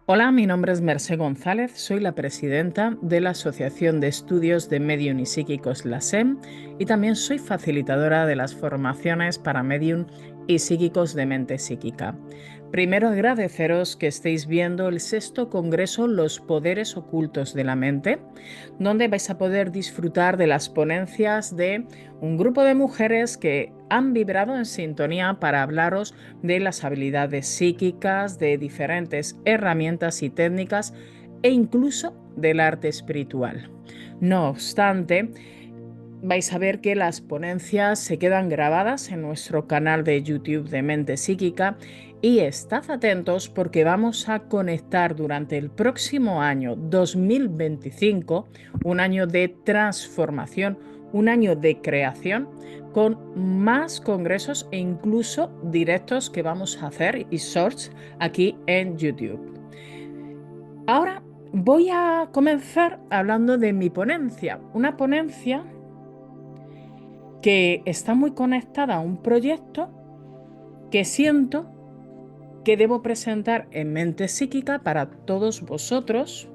Hola, mi nombre es Mercé González, soy la presidenta de la Asociación de Estudios de Medium y Psíquicos, la SEM, y también soy facilitadora de las formaciones para Medium y Psíquicos de Mente Psíquica. Primero, agradeceros que estéis viendo el sexto Congreso Los Poderes Ocultos de la Mente, donde vais a poder disfrutar de las ponencias de un grupo de mujeres que han vibrado en sintonía para hablaros de las habilidades psíquicas, de diferentes herramientas y técnicas e incluso del arte espiritual. No obstante, vais a ver que las ponencias se quedan grabadas en nuestro canal de YouTube de Mente Psíquica y estad atentos porque vamos a conectar durante el próximo año 2025, un año de transformación, un año de creación, con más congresos e incluso directos que vamos a hacer y shorts aquí en YouTube. Ahora voy a comenzar hablando de mi ponencia, una ponencia que está muy conectada a un proyecto que siento que debo presentar en Mente Psíquica para todos vosotros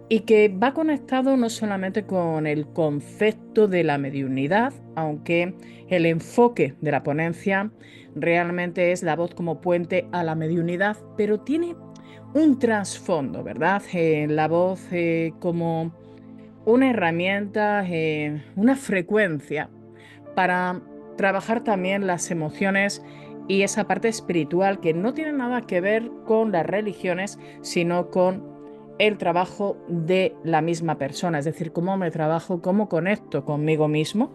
y que va conectado no solamente con el concepto de la mediunidad, aunque el enfoque de la ponencia realmente es la voz como puente a la mediunidad, pero tiene un trasfondo, ¿verdad? La voz como una herramienta, una frecuencia para trabajar también las emociones y esa parte espiritual que no tiene nada que ver con las religiones, sino con el trabajo de la misma persona, es decir, cómo me trabajo, cómo conecto conmigo mismo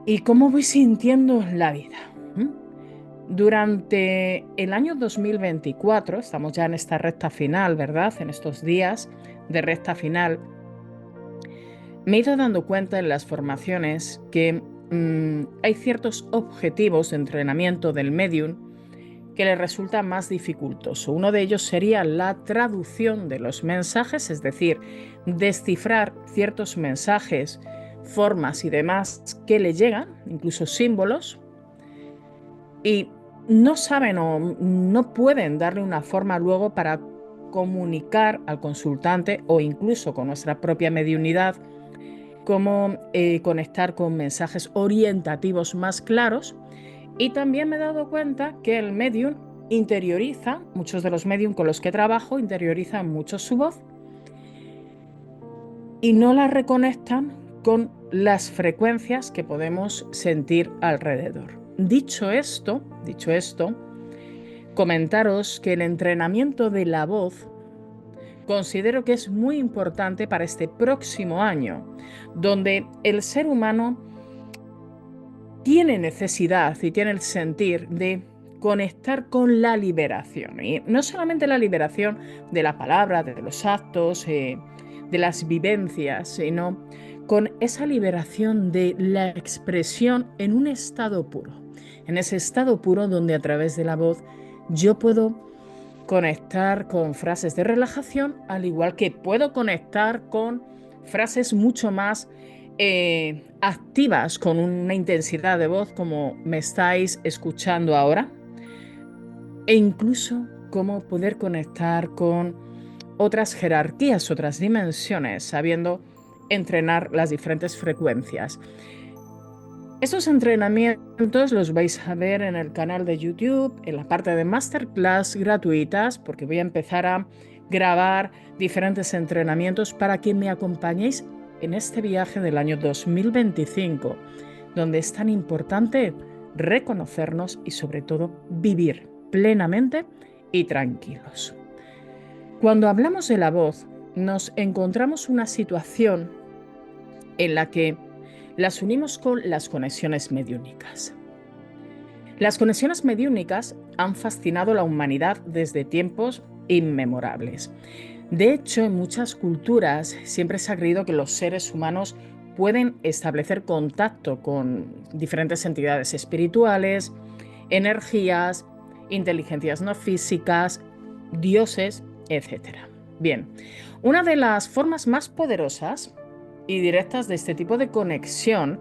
y cómo voy sintiendo la vida. ¿Mm? Durante el año 2024, estamos ya en esta recta final, ¿verdad? En estos días de recta final, me he ido dando cuenta en las formaciones que hay ciertos objetivos de entrenamiento del medium que le resulta más dificultoso. Uno de ellos sería la traducción de los mensajes, es decir, descifrar ciertos mensajes, formas y demás que le llegan, incluso símbolos, y no saben o no pueden darle una forma luego para comunicar al consultante o incluso con nuestra propia mediunidad cómo conectar con mensajes orientativos más claros. Y también me he dado cuenta que el medium interioriza, muchos de los medium con los que trabajo interiorizan mucho su voz y no la reconectan con las frecuencias que podemos sentir alrededor. Dicho esto, comentaros que el entrenamiento de la voz considero que es muy importante para este próximo año, donde el ser humano tiene necesidad y tiene el sentir de conectar con la liberación. Y no solamente la liberación de la palabra, de los actos, de las vivencias, sino con esa liberación de la expresión en un estado puro. En ese estado puro donde a través de la voz yo puedo conectar con frases de relajación, al igual que puedo conectar con frases mucho más activas, con una intensidad de voz como me estáis escuchando ahora, e incluso cómo poder conectar con otras jerarquías, otras dimensiones, sabiendo entrenar las diferentes frecuencias. Estos entrenamientos los vais a ver en el canal de YouTube, en la parte de masterclass gratuitas, porque voy a empezar a grabar diferentes entrenamientos para que me acompañéis en este viaje del año 2025, donde es tan importante reconocernos y sobre todo vivir plenamente y tranquilos. Cuando hablamos de la voz, nos encontramos una situación en la que las unimos con las conexiones mediúnicas. Las conexiones mediúnicas han fascinado a la humanidad desde tiempos inmemorables. De hecho, en muchas culturas siempre se ha creído que los seres humanos pueden establecer contacto con diferentes entidades espirituales, energías, inteligencias no físicas, dioses, etc. Bien, una de las formas más poderosas y directas de este tipo de conexión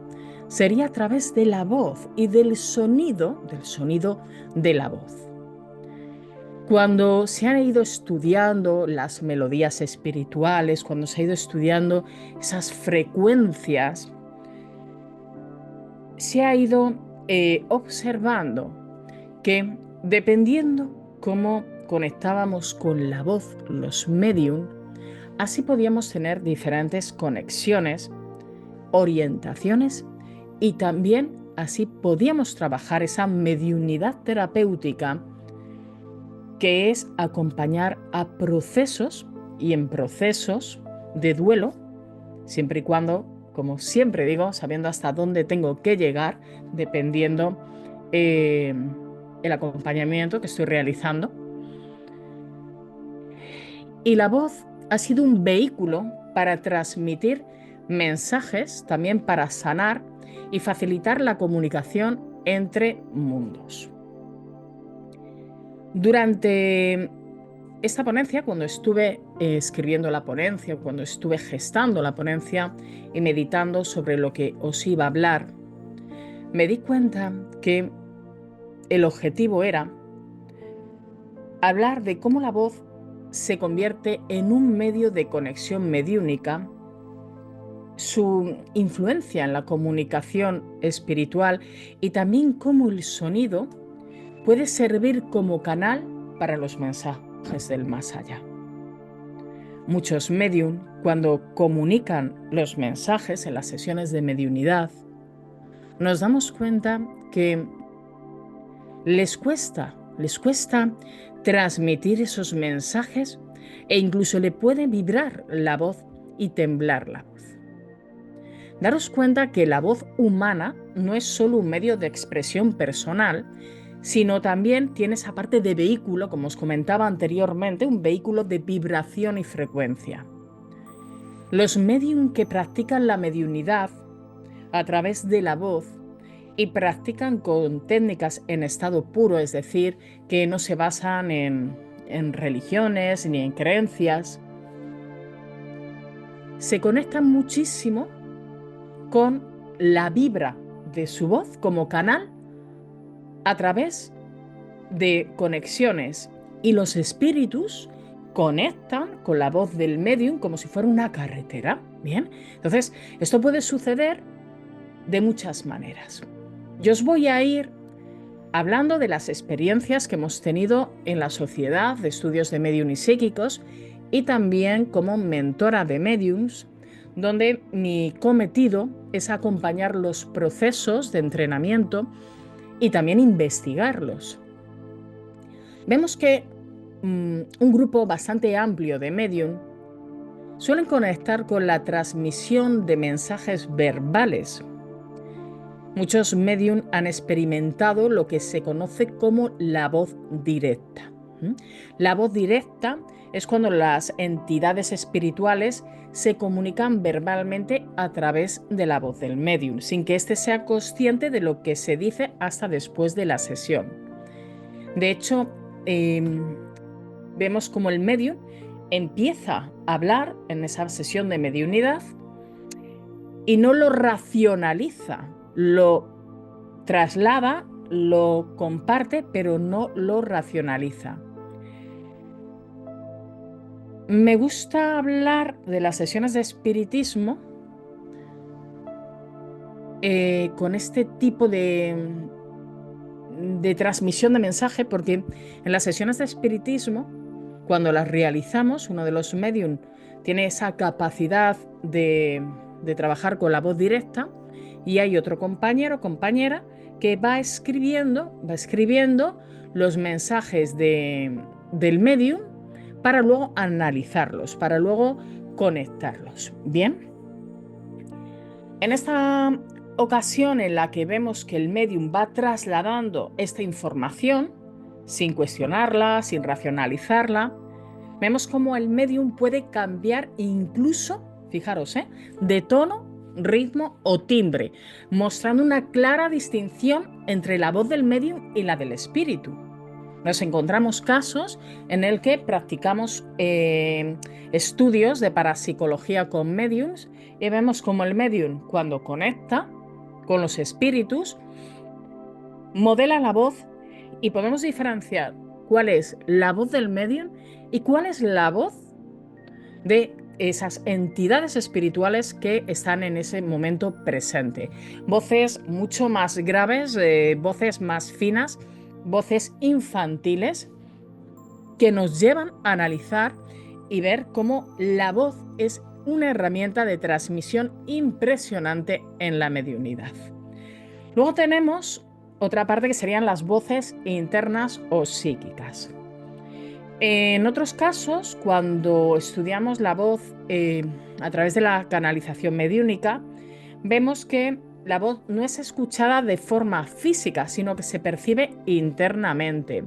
sería a través de la voz y del sonido de la voz. Cuando se han ido estudiando las melodías espirituales, cuando se ha ido estudiando esas frecuencias, se ha ido observando que dependiendo cómo conectábamos con la voz, los medium, así podíamos tener diferentes conexiones, orientaciones y también así podíamos trabajar esa mediunidad terapéutica que es acompañar a procesos y en procesos de duelo, siempre y cuando, como siempre digo, sabiendo hasta dónde tengo que llegar, dependiendo el acompañamiento que estoy realizando. Y la voz ha sido un vehículo para transmitir mensajes, también para sanar y facilitar la comunicación entre mundos. Durante esta ponencia, cuando estuve escribiendo la ponencia, cuando estuve gestando la ponencia y meditando sobre lo que os iba a hablar, me di cuenta que el objetivo era hablar de cómo la voz se convierte en un medio de conexión mediúnica, su influencia en la comunicación espiritual y también cómo el sonido puede servir como canal para los mensajes del más allá. Muchos medium, cuando comunican los mensajes en las sesiones de mediunidad, nos damos cuenta que les cuesta transmitir esos mensajes e incluso le puede vibrar la voz y temblar la voz. Daros cuenta que la voz humana no es solo un medio de expresión personal, sino también tiene esa parte de vehículo, como os comentaba anteriormente, un vehículo de vibración y frecuencia. Los medium que practican la mediunidad a través de la voz y practican con técnicas en estado puro, es decir, que no se basan en religiones ni en creencias, se conectan muchísimo con la vibra de su voz como canal a través de conexiones, y los espíritus conectan con la voz del medium como si fuera una carretera. Bien, entonces esto puede suceder de muchas maneras. Yo os voy a ir hablando de las experiencias que hemos tenido en la Sociedad de Estudios de Medium y Psíquicos y también como mentora de mediums, donde mi cometido es acompañar los procesos de entrenamiento y también investigarlos. Vemos que un grupo bastante amplio de medium suelen conectar con la transmisión de mensajes verbales. Muchos medium han experimentado lo que se conoce como la voz directa. La voz directa es cuando las entidades espirituales se comunican verbalmente a través de la voz del medium, sin que éste sea consciente de lo que se dice hasta después de la sesión. De hecho, vemos como el medium empieza a hablar en esa sesión de mediunidad y no lo racionaliza, lo traslada, lo comparte, pero no lo racionaliza. Me gusta hablar de las sesiones de espiritismo con este tipo de transmisión de mensaje, porque en las sesiones de espiritismo, cuando las realizamos, uno de los medium tiene esa capacidad de trabajar con la voz directa y hay otro compañero o compañera que va escribiendo los mensajes del medium para luego analizarlos, para luego conectarlos. Bien, en esta ocasión en la que vemos que el medium va trasladando esta información sin cuestionarla, sin racionalizarla, vemos cómo el medium puede cambiar incluso, fijaros, de tono, ritmo o timbre, mostrando una clara distinción entre la voz del medium y la del espíritu. Nos encontramos casos en el que practicamos estudios de parapsicología con mediums y vemos como el medium, cuando conecta con los espíritus, modela la voz y podemos diferenciar cuál es la voz del medium y cuál es la voz de esas entidades espirituales que están en ese momento presente. Voces mucho más graves, voces más finas, voces infantiles que nos llevan a analizar y ver cómo la voz es una herramienta de transmisión impresionante en la mediunidad. Luego tenemos otra parte que serían las voces internas o psíquicas. En otros casos, cuando estudiamos la voz a través de la canalización mediúnica, vemos que la voz no es escuchada de forma física, sino que se percibe internamente.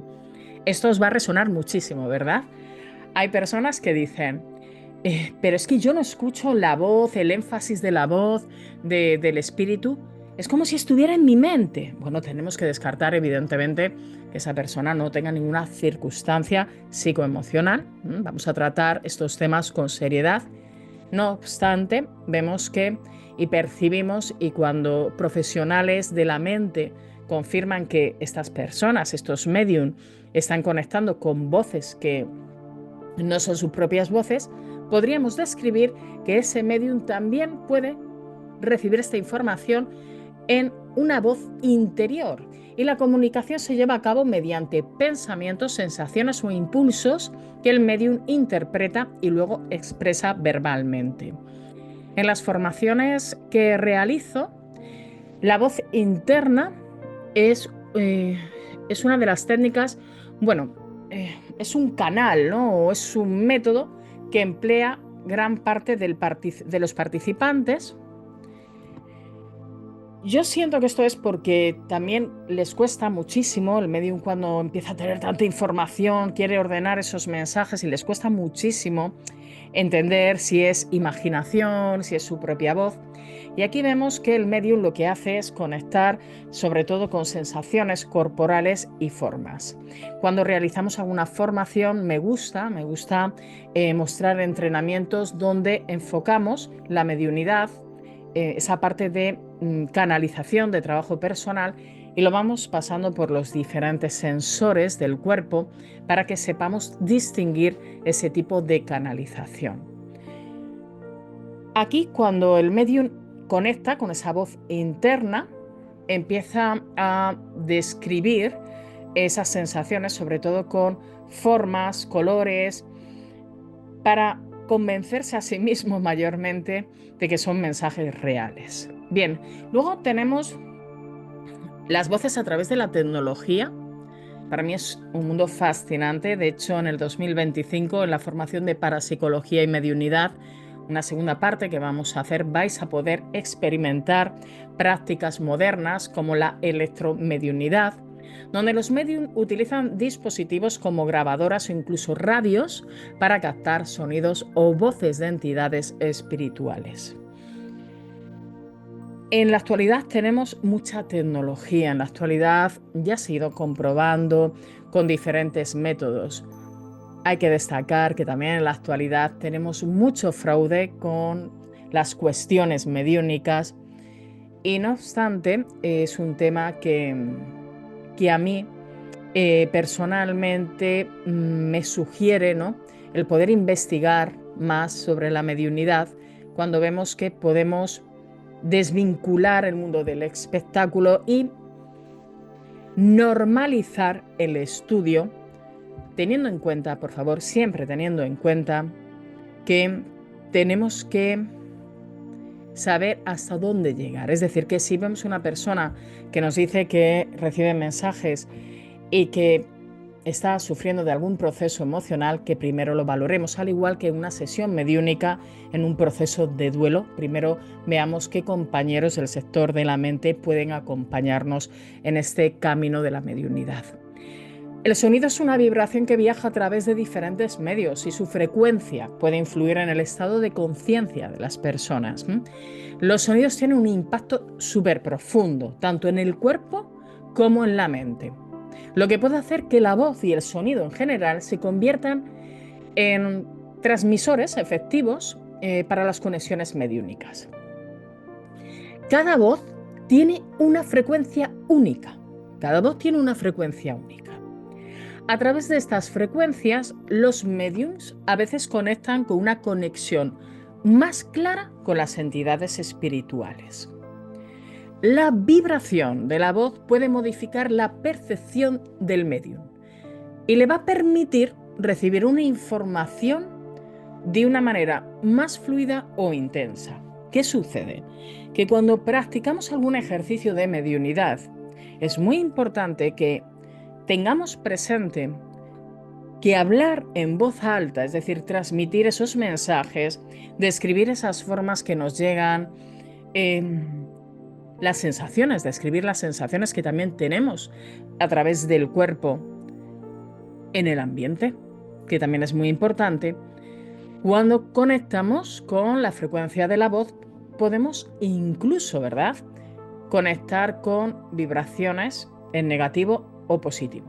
Esto os va a resonar muchísimo, ¿verdad? Hay personas que dicen, pero es que yo no escucho la voz, el énfasis de la voz, del espíritu. Es como si estuviera en mi mente. Bueno, tenemos que descartar, evidentemente, que esa persona no tenga ninguna circunstancia psicoemocional. Vamos a tratar estos temas con seriedad. No obstante, vemos que y percibimos, y cuando profesionales de la mente confirman que estas personas, estos medium, están conectando con voces que no son sus propias voces, podríamos describir que ese medium también puede recibir esta información en una voz interior, y la comunicación se lleva a cabo mediante pensamientos, sensaciones o impulsos que el medium interpreta y luego expresa verbalmente. En las formaciones que realizo, la voz interna es, una de las técnicas, bueno, es un canal, ¿no? O es un método que emplea gran parte de los participantes. Yo siento que esto es porque también les cuesta muchísimo, el medium cuando empieza a tener tanta información, quiere ordenar esos mensajes y les cuesta muchísimo entender si es imaginación, si es su propia voz. Y aquí vemos que el medium lo que hace es conectar sobre todo con sensaciones corporales y formas. Cuando realizamos alguna formación me gusta mostrar entrenamientos donde enfocamos la mediunidad, esa parte de canalización, de trabajo personal, y lo vamos pasando por los diferentes sensores del cuerpo para que sepamos distinguir ese tipo de canalización. Aquí, cuando el medium conecta con esa voz interna, empieza a describir esas sensaciones, sobre todo con formas, colores, para convencerse a sí mismo mayormente de que son mensajes reales. Bien, luego tenemos las voces a través de la tecnología. Para mí es un mundo fascinante. De hecho, en el 2025, en la formación de parapsicología y mediunidad, una segunda parte que vamos a hacer, vais a poder experimentar prácticas modernas como la electromediunidad, donde los medium utilizan dispositivos como grabadoras o incluso radios para captar sonidos o voces de entidades espirituales. En la actualidad tenemos mucha tecnología. En la actualidad ya se ha ido comprobando con diferentes métodos. Hay que destacar que también en la actualidad tenemos mucho fraude con las cuestiones mediúnicas, y no obstante es un tema que a mí personalmente me sugiere, ¿no?, el poder investigar más sobre la mediunidad cuando vemos que podemos desvincular el mundo del espectáculo y normalizar el estudio, teniendo en cuenta, por favor, siempre teniendo en cuenta que tenemos que saber hasta dónde llegar. Es decir, que si vemos una persona que nos dice que recibe mensajes y que está sufriendo de algún proceso emocional, que primero lo valoremos, al igual que una sesión mediúnica en un proceso de duelo. Primero veamos qué compañeros del sector de la mente pueden acompañarnos en este camino de la mediunidad. El sonido es una vibración que viaja a través de diferentes medios y su frecuencia puede influir en el estado de conciencia de las personas. Los sonidos tienen un impacto súper profundo, tanto en el cuerpo como en la mente, lo que puede hacer que la voz y el sonido en general se conviertan en transmisores efectivos para las conexiones mediúnicas. Cada voz tiene una frecuencia única. Cada voz tiene una frecuencia única. A través de estas frecuencias, los médiums a veces conectan con una conexión más clara con las entidades espirituales. La vibración de la voz puede modificar la percepción del médium y le va a permitir recibir una información de una manera más fluida o intensa. ¿Qué sucede? Que cuando practicamos algún ejercicio de mediunidad, es muy importante que tengamos presente que hablar en voz alta, es decir, transmitir esos mensajes, describir esas formas que nos llegan, las sensaciones, describir las sensaciones que también tenemos a través del cuerpo en el ambiente, que también es muy importante. Cuando conectamos con la frecuencia de la voz, podemos incluso, ¿verdad?, conectar con vibraciones en negativo o positivo.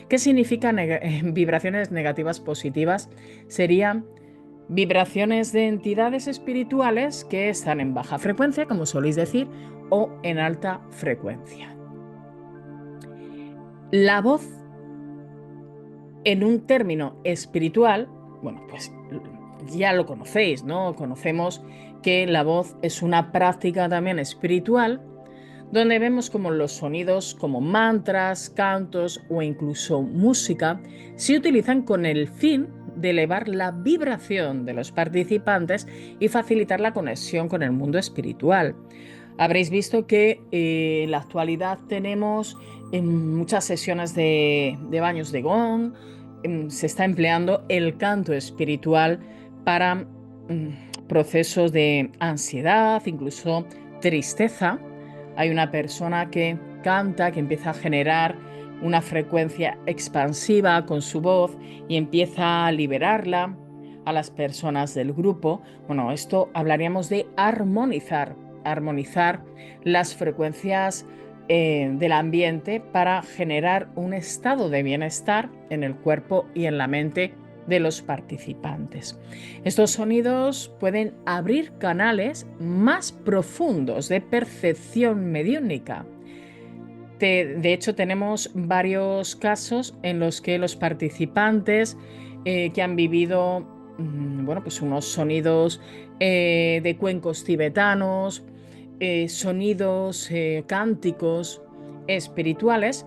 ¿Qué significa vibraciones negativas positivas? Serían vibraciones de entidades espirituales que están en baja frecuencia, como soléis decir, o en alta frecuencia. La voz, en un término espiritual, bueno, pues ya lo conocéis, ¿no? Conocemos que la voz es una práctica también espiritual, donde vemos como los sonidos como mantras, cantos o incluso música se utilizan con el fin de elevar la vibración de los participantes y facilitar la conexión con el mundo espiritual. Habréis visto que en la actualidad tenemos en muchas sesiones de baños de gong, se está empleando el canto espiritual para procesos de ansiedad, incluso tristeza. Hay una persona que canta, que empieza a generar una frecuencia expansiva con su voz y empieza a liberarla a las personas del grupo. Bueno, esto hablaríamos de armonizar las frecuencias del ambiente para generar un estado de bienestar en el cuerpo y en la mente de los participantes. Estos sonidos pueden abrir canales más profundos de percepción mediúnica. De hecho, tenemos varios casos en los que los participantes que han vivido bueno, pues unos sonidos de cuencos tibetanos, sonidos cánticos espirituales,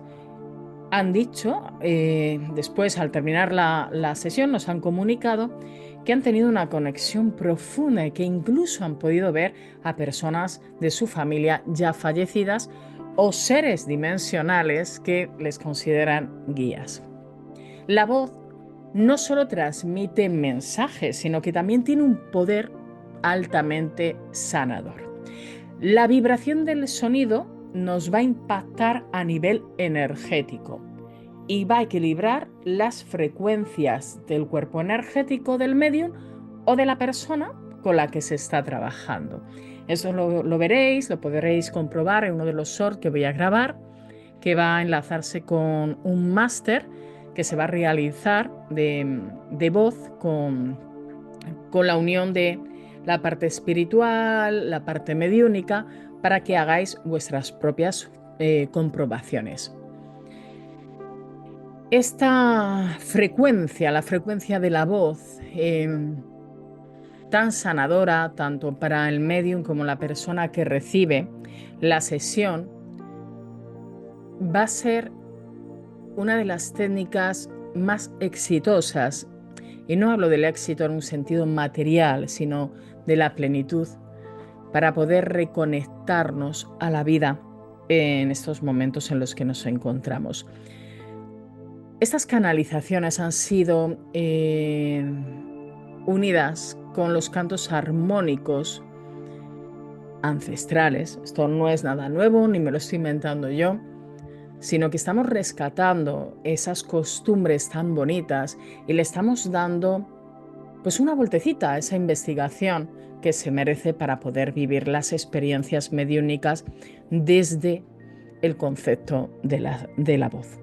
han dicho, después al terminar la sesión, nos han comunicado que han tenido una conexión profunda y que incluso han podido ver a personas de su familia ya fallecidas o seres dimensionales que les consideran guías. La voz no solo transmite mensajes, sino que también tiene un poder altamente sanador. La vibración del sonido nos va a impactar a nivel energético y va a equilibrar las frecuencias del cuerpo energético del medium o de la persona con la que se está trabajando. Eso lo veréis, lo podréis comprobar en uno de los shorts que voy a grabar, que va a enlazarse con un máster que se va a realizar de voz con la unión de la parte espiritual, la parte mediúnica, para que hagáis vuestras propias comprobaciones. Esta frecuencia, la frecuencia de la voz, tan sanadora, tanto para el medium como la persona que recibe la sesión, va a ser una de las técnicas más exitosas. Y no hablo del éxito en un sentido material, sino de la plenitud, para poder reconectarnos a la vida en estos momentos en los que nos encontramos. Estas canalizaciones han sido unidas con los cantos armónicos ancestrales. Esto no es nada nuevo, ni me lo estoy inventando yo, sino que estamos rescatando esas costumbres tan bonitas y le estamos dando pues una vueltecita a esa investigación que se merece para poder vivir las experiencias mediúnicas desde el concepto de la voz.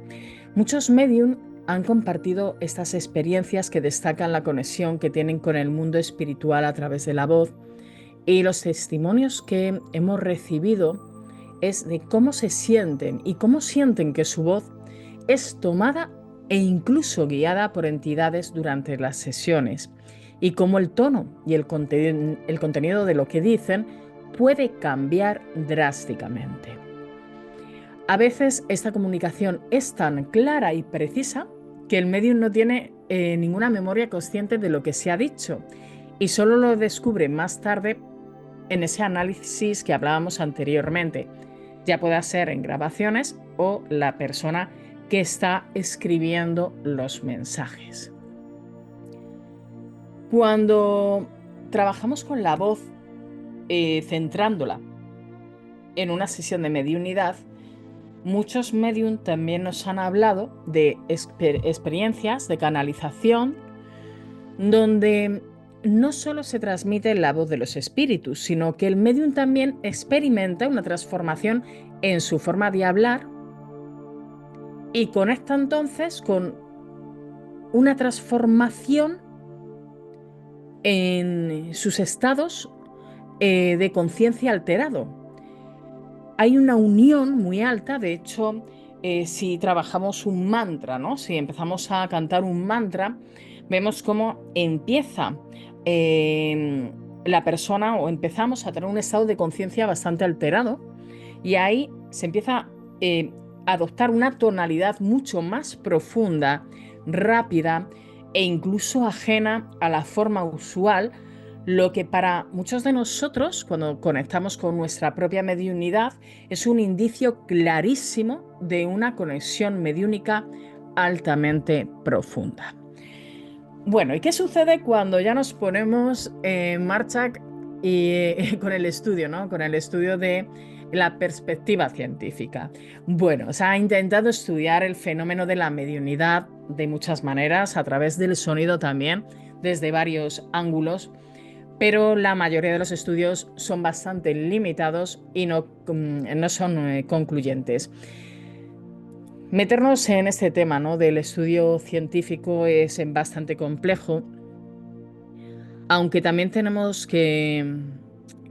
Muchos medium han compartido estas experiencias que destacan la conexión que tienen con el mundo espiritual a través de la voz, y los testimonios que hemos recibido es de cómo se sienten y cómo sienten que su voz es tomada e incluso guiada por entidades durante las sesiones, y cómo el tono y el contenido de lo que dicen puede cambiar drásticamente. A veces esta comunicación es tan clara y precisa que el medium no tiene ninguna memoria consciente de lo que se ha dicho y solo lo descubre más tarde en ese análisis que hablábamos anteriormente, ya pueda ser en grabaciones o la persona que está escribiendo los mensajes. Cuando trabajamos con la voz, centrándola en una sesión de mediunidad, muchos medium también nos han hablado de experiencias de canalización donde no solo se transmite la voz de los espíritus, sino que el medium también experimenta una transformación en su forma de hablar y conecta entonces con una transformación en sus estados de conciencia alterado. Hay una unión muy alta, de hecho, si trabajamos un mantra, ¿no? Si empezamos a cantar un mantra, vemos cómo empieza la persona o empezamos a tener un estado de conciencia bastante alterado y ahí se empieza a adoptar una tonalidad mucho más profunda, rápida e incluso ajena a la forma usual, lo que para muchos de nosotros, cuando conectamos con nuestra propia mediunidad, es un indicio clarísimo de una conexión mediúnica altamente profunda. Bueno, ¿y qué sucede cuando ya nos ponemos en marcha con el estudio, ¿no? Con el estudio de la perspectiva científica. Bueno, se ha intentado estudiar el fenómeno de la mediunidad de muchas maneras, a través del sonido también, desde varios ángulos, pero la mayoría de los estudios son bastante limitados y no son concluyentes. Meternos en este tema, ¿no?, del estudio científico es bastante complejo, aunque también tenemos que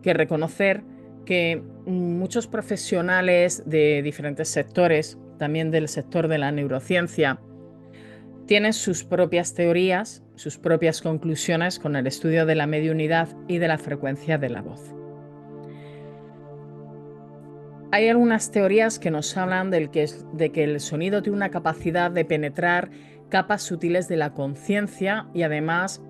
reconocer que muchos profesionales de diferentes sectores, también del sector de la neurociencia, tienen sus propias teorías, sus propias conclusiones con el estudio de la mediunidad y de la frecuencia de la voz. Hay algunas teorías que nos hablan de que el sonido tiene una capacidad de penetrar capas sutiles de la conciencia y además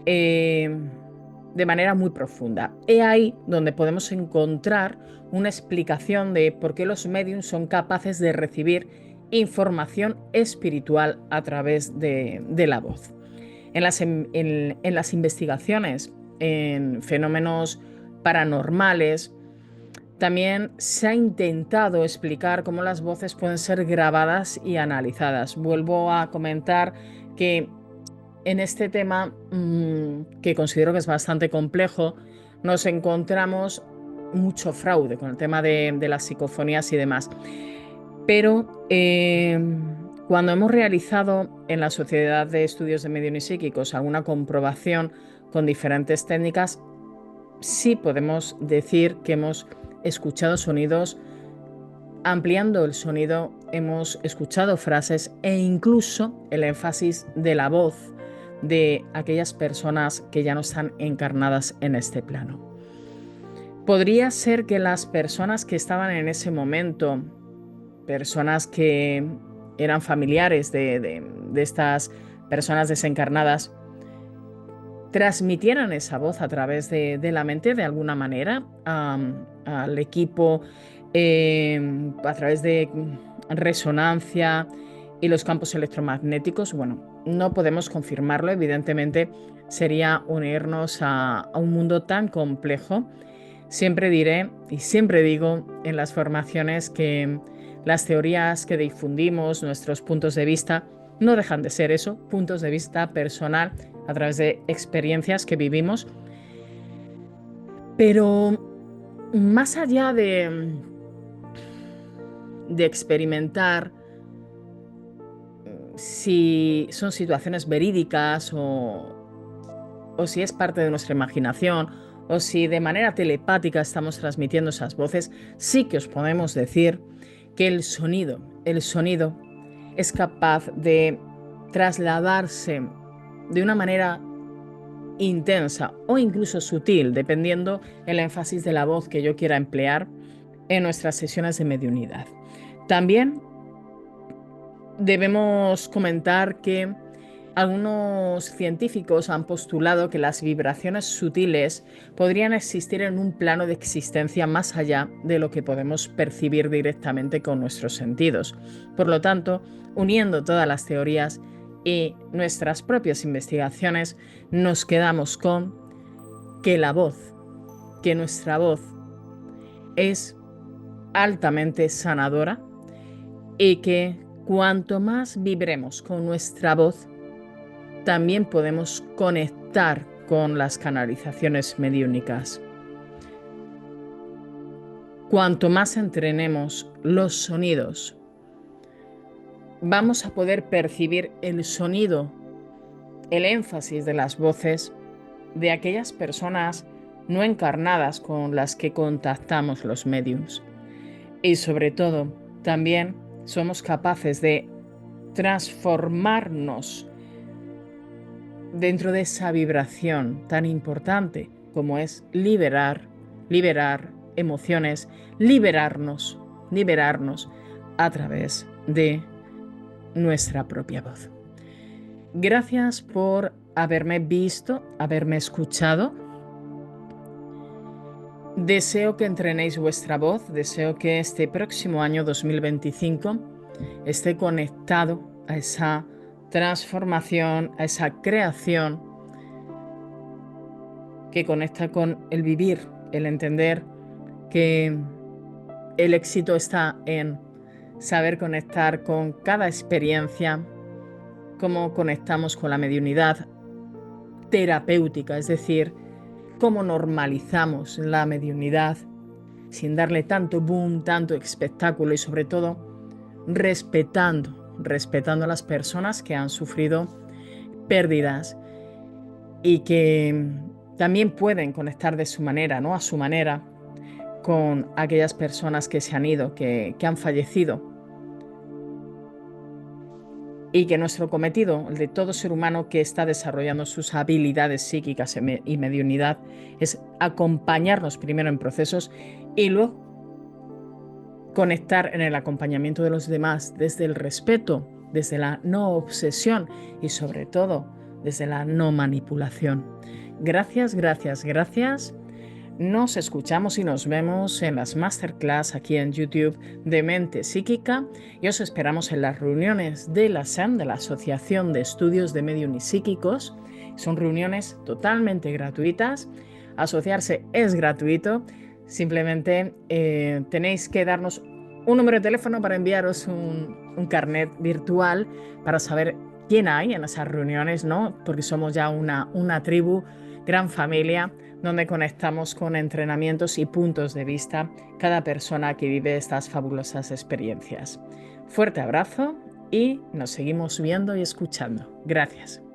de manera muy profunda. Es ahí donde podemos encontrar una explicación de por qué los médiums son capaces de recibir información espiritual a través de la voz. En las investigaciones en fenómenos paranormales, también se ha intentado explicar cómo las voces pueden ser grabadas y analizadas. Vuelvo a comentar que en este tema, que considero que es bastante complejo, nos encontramos mucho fraude con el tema de las psicofonías y demás. Pero cuando hemos realizado en la Sociedad de Estudios de Medium y Psíquicos alguna comprobación con diferentes técnicas, sí podemos decir que hemos escuchado sonidos, ampliando el sonido, hemos escuchado frases e incluso el énfasis de la voz de aquellas personas que ya no están encarnadas en este plano. Podría ser que las personas que estaban en ese momento, personas que eran familiares de estas personas desencarnadas, transmitieran esa voz a través de la mente de alguna manera al equipo, a través de resonancia y los campos electromagnéticos. Bueno, no podemos confirmarlo, evidentemente sería unirnos a un mundo tan complejo. Siempre diré y siempre digo en las formaciones que las teorías que difundimos, nuestros puntos de vista, no dejan de ser eso, puntos de vista personal a través de experiencias que vivimos. Pero más allá de experimentar si son situaciones verídicas o si es parte de nuestra imaginación o si de manera telepática estamos transmitiendo esas voces, sí que os podemos decir que el sonido es capaz de trasladarse de una manera intensa o incluso sutil, dependiendo el énfasis de la voz que yo quiera emplear en nuestras sesiones de mediunidad. También debemos comentar que algunos científicos han postulado que las vibraciones sutiles podrían existir en un plano de existencia más allá de lo que podemos percibir directamente con nuestros sentidos. Por lo tanto, uniendo todas las teorías y nuestras propias investigaciones, nos quedamos con que nuestra voz es altamente sanadora y que cuanto más vibremos con nuestra voz, también podemos conectar con las canalizaciones mediúnicas. Cuanto más entrenemos los sonidos, vamos a poder percibir el sonido, el énfasis de las voces de aquellas personas no encarnadas con las que contactamos los mediums. Y sobre todo, también somos capaces de transformarnos dentro de esa vibración tan importante como es liberar emociones, liberarnos a través de nuestra propia voz. Gracias por haberme visto, haberme escuchado. Deseo que entrenéis vuestra voz, deseo que este próximo año 2025 esté conectado a esa transformación, a esa creación que conecta con el vivir, el entender que el éxito está en saber conectar con cada experiencia, cómo conectamos con la mediunidad terapéutica, es decir, cómo normalizamos la mediunidad sin darle tanto boom, tanto espectáculo y sobre todo respetando a las personas que han sufrido pérdidas y que también pueden conectar de su manera, ¿no? A su manera, con aquellas personas que se han ido, que han fallecido. Y que nuestro cometido, el de todo ser humano que está desarrollando sus habilidades psíquicas y mediunidad, es acompañarnos primero en procesos y luego conectar en el acompañamiento de los demás desde el respeto, desde la no obsesión y sobre todo desde la no manipulación. Gracias, gracias, gracias. Nos escuchamos y nos vemos en las masterclass aquí en YouTube de Mente Psíquica y os esperamos en las reuniones de la ASEM, de la Asociación de Estudios de Medium y Psíquicos. Son reuniones totalmente gratuitas. Asociarse es gratuito. Simplemente tenéis que darnos un número de teléfono para enviaros un carnet virtual para saber quién hay en esas reuniones, ¿no? Porque somos ya una tribu, gran familia, donde conectamos con entrenamientos y puntos de vista cada persona que vive estas fabulosas experiencias. Fuerte abrazo y nos seguimos viendo y escuchando. Gracias.